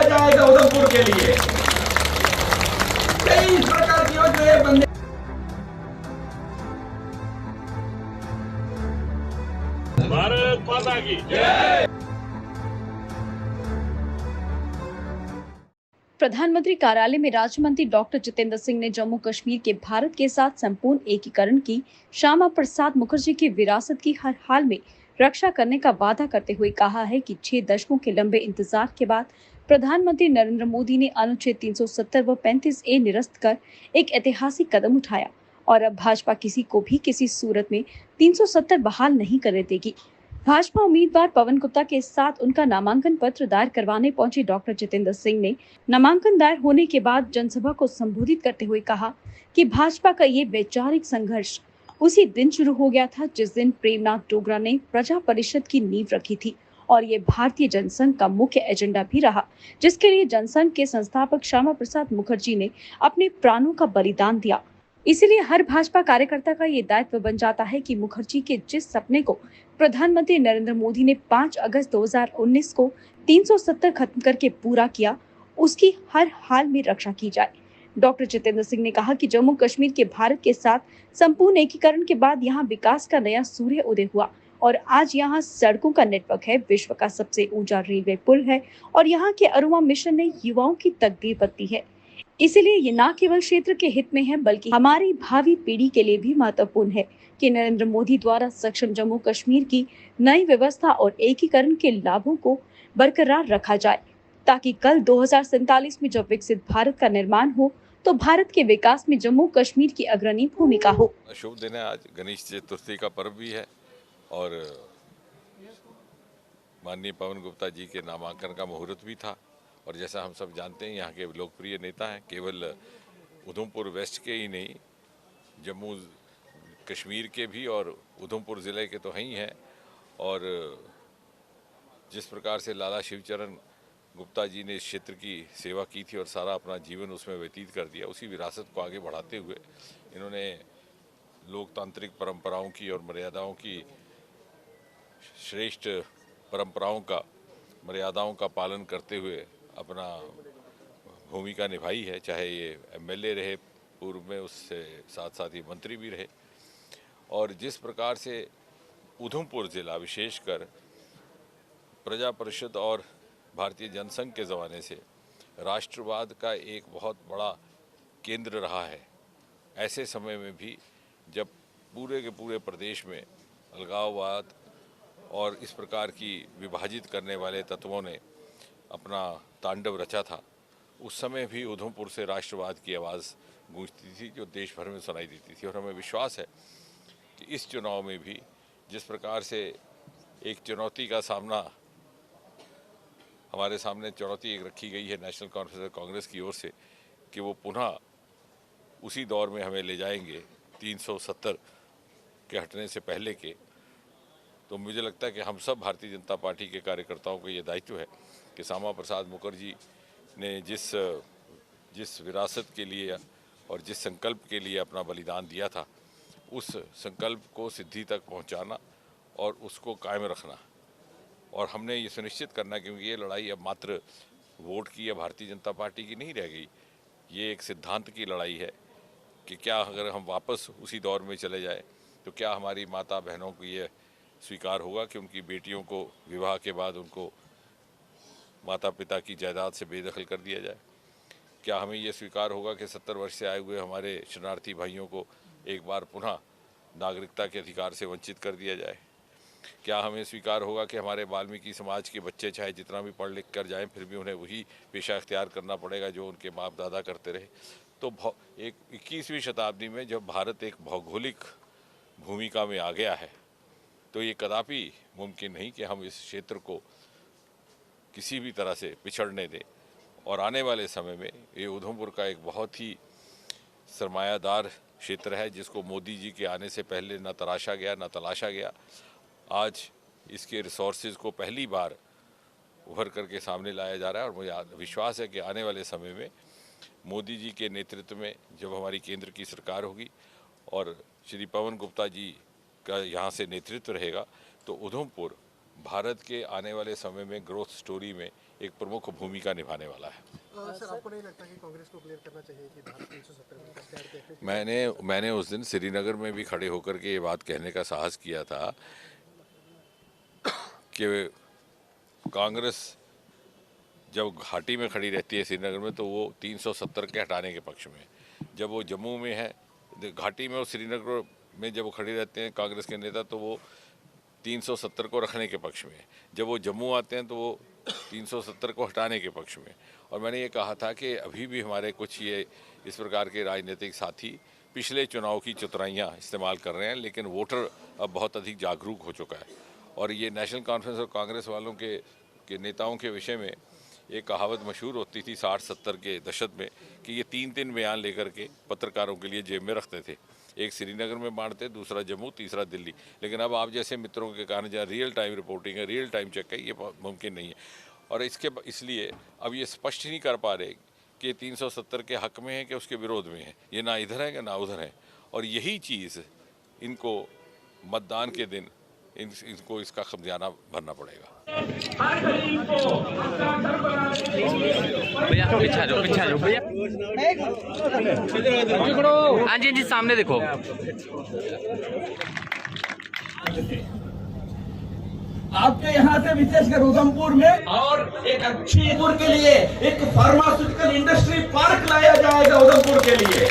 जाएगा उधमपुर के लिए। कई इस प्रकार की योजनाएं बन। भारत माता की जय। प्रधानमंत्री कार्यालय में राज्य मंत्री डॉक्टर जितेंद्र सिंह ने जम्मू कश्मीर के भारत के साथ संपूर्ण एकीकरण की श्यामा प्रसाद मुखर्जी की विरासत की हर हाल में रक्षा करने का वादा करते हुए कहा है कि 6 दशकों के लंबे इंतजार के बाद प्रधानमंत्री नरेंद्र मोदी ने अनुच्छेद 370 व 35A निरस्त कर एक ऐतिहासिक कदम उठाया और अब भाजपा किसी को भी किसी सूरत में 370 बहाल नहीं करने देगी। भाजपा उम्मीदवार पवन गुप्ता के साथ उनका नामांकन पत्र दायर करवाने पहुंचे डॉक्टर जितेंद्र सिंह ने नामांकन दायर होने के बाद जनसभा को संबोधित करते हुए कहा कि भाजपा का ये वैचारिक संघर्ष उसी दिन शुरू हो गया था जिस दिन प्रेमनाथ डोगरा ने प्रजा परिषद की नींव रखी थी और ये भारतीय जनसंघ का मुख्य एजेंडा भी रहा, जिसके लिए जनसंघ के संस्थापक श्यामा प्रसाद मुखर्जी ने अपने प्राणों का बलिदान दिया। इसलिए हर भाजपा कार्यकर्ता का ये दायित्व बन जाता है कि मुखर्जी के जिस सपने को प्रधानमंत्री नरेंद्र मोदी ने 5 अगस्त 2019 को 370 खत्म करके पूरा किया, उसकी हर हाल में रक्षा की जाए। डॉक्टर जितेंद्र सिंह ने कहा कि जम्मू कश्मीर के भारत के साथ संपूर्ण एकीकरण के बाद यहाँ विकास का नया सूर्य उदय हुआ और आज यहाँ सड़कों का नेटवर्क है, विश्व का सबसे ऊंचा रेलवे पुल है और यहाँ के अरुमा मिशन ने युवाओं की तकदीर बदली है। इसलिए ये न केवल क्षेत्र के हित में है बल्कि हमारी भावी पीढ़ी के लिए भी महत्वपूर्ण है कि नरेंद्र मोदी द्वारा सक्षम जम्मू कश्मीर की नई व्यवस्था और एकीकरण के लाभों को बरकरार रखा जाए ताकि कल 2047 में जब विकसित भारत का निर्माण हो तो भारत के विकास में जम्मू कश्मीर की अग्रणी भूमिका हो। शुभ दिन है, आज गणेश चतुर्थी का पर्व भी है और माननीय पवन गुप्ता जी के नामांकन का मुहूर्त भी था और जैसा हम सब जानते हैं यहाँ के लोकप्रिय नेता हैं, केवल उधमपुर वेस्ट के ही नहीं जम्मू कश्मीर के भी और उधमपुर ज़िले के तो हैं ही हैं। और जिस प्रकार से लाला शिवचरण गुप्ता जी ने इस क्षेत्र की सेवा की थी और सारा अपना जीवन उसमें व्यतीत कर दिया, उसी विरासत को आगे बढ़ाते हुए इन्होंने लोकतांत्रिक परंपराओं की और मर्यादाओं की श्रेष्ठ परंपराओं का मर्यादाओं का पालन करते हुए अपना भूमिका निभाई है। चाहे ये एमएलए रहे पूर्व में, उससे साथ साथ ही मंत्री भी रहे। और जिस प्रकार से उधमपुर ज़िला विशेषकर प्रजा परिषद और भारतीय जनसंघ के ज़माने से राष्ट्रवाद का एक बहुत बड़ा केंद्र रहा है, ऐसे समय में भी जब पूरे के पूरे प्रदेश में अलगाववाद और इस प्रकार की विभाजित करने वाले तत्वों ने अपना तांडव रचा था, उस समय भी उधमपुर से राष्ट्रवाद की आवाज़ गूंजती थी जो देश भर में सुनाई देती थी। और हमें विश्वास है कि इस चुनाव में भी जिस प्रकार से एक चुनौती का सामना हमारे सामने चुनौती एक रखी गई है नेशनल कॉन्फ्रेंस कांग्रेस की ओर से कि वो पुनः उसी दौर में हमें ले जाएंगे 370 के हटने से पहले के, तो मुझे लगता है कि हम सब भारतीय जनता पार्टी के कार्यकर्ताओं को ये दायित्व है कि श्यामा प्रसाद मुखर्जी ने जिस विरासत के लिए और जिस संकल्प के लिए अपना बलिदान दिया था, उस संकल्प को सिद्धि तक पहुंचाना और उसको कायम रखना। और हमने ये सुनिश्चित करना, क्योंकि ये लड़ाई अब मात्र वोट की या भारतीय जनता पार्टी की नहीं रह गई, ये एक सिद्धांत की लड़ाई है कि क्या अगर हम वापस उसी दौर में चले जाए तो क्या हमारी माता बहनों को ये स्वीकार होगा कि उनकी बेटियों को विवाह के बाद उनको माता पिता की जायदाद से बेदखल कर दिया जाए? क्या हमें ये स्वीकार होगा कि 70 वर्ष से आए हुए हमारे शरणार्थी भाइयों को एक बार पुनः नागरिकता के अधिकार से वंचित कर दिया जाए? क्या हमें स्वीकार होगा कि हमारे वाल्मीकि समाज के बच्चे चाहे जितना भी पढ़ लिख कर जाएं फिर भी उन्हें वही पेशा अख्तियार करना पड़ेगा जो उनके बाप दादा करते रहे? तो एक 21वीं शताब्दी में जब भारत एक भौगोलिक भूमिका में आ गया है तो ये कदापि मुमकिन नहीं कि हम इस क्षेत्र को किसी भी तरह से पिछड़ने दें। और आने वाले समय में ये उधमपुर का एक बहुत ही सरमायादार क्षेत्र है जिसको मोदी जी के आने से पहले न तराशा गया न तलाशा गया। आज इसके रिसोर्सेज को पहली बार उभर करके सामने लाया जा रहा है और मुझे विश्वास है कि आने वाले समय में मोदी जी के नेतृत्व में जब हमारी केंद्र की सरकार होगी और श्री पवन गुप्ता जी का यहाँ से नेतृत्व रहेगा तो उधमपुर भारत के आने वाले समय में ग्रोथ स्टोरी में एक प्रमुख भूमिका निभाने वाला है। सर, आपको नहीं लगता कि कांग्रेस को क्लियर करना चाहिए कि भारत 370 में देखने मैंने उस दिन श्रीनगर में भी खड़े होकर के ये बात कहने का साहस किया था कि कांग्रेस जब घाटी में खड़ी रहती है श्रीनगर में तो वो 370 के हटाने के पक्ष में, जब वो जम्मू में है घाटी में और श्रीनगर में जब वो खड़े रहते हैं कांग्रेस के नेता तो वो 370 को रखने के पक्ष में, जब वो जम्मू आते हैं तो वो 370 को हटाने के पक्ष में। और मैंने ये कहा था कि अभी भी हमारे कुछ ये इस प्रकार के राजनीतिक साथी पिछले चुनाव की चतुराइयाँ इस्तेमाल कर रहे हैं, लेकिन वोटर अब बहुत अधिक जागरूक हो चुका है। और ये नेशनल कॉन्फ्रेंस और कांग्रेस वालों के नेताओं के विषय में एक कहावत मशहूर होती थी 60-70 के दशक में कि ये 3 बयान लेकर के पत्रकारों के लिए जेब में रखते थे, एक श्रीनगर में बांटते, दूसरा जम्मू, तीसरा दिल्ली। लेकिन अब आप जैसे मित्रों के कारण जहाँ रियल टाइम रिपोर्टिंग है, रियल टाइम चेक है, ये मुमकिन नहीं है। और इसलिए अब ये स्पष्ट नहीं कर पा रहे कि 370 के हक में है कि उसके विरोध में है, ये ना इधर है कि ना उधर है। और यही चीज़ इनको मतदान के दिन इनको इसका खमियाजा भरना पड़ेगा। भैया पीछे आ जाओ भैया। हाँ जी सामने देखो। आपके यहाँ से विशेषकर उधमपुर में और एक अच्छी उधमपुर के लिए एक फार्मास्यूटिकल इंडस्ट्री पार्क लाया जाएगा उधमपुर के लिए।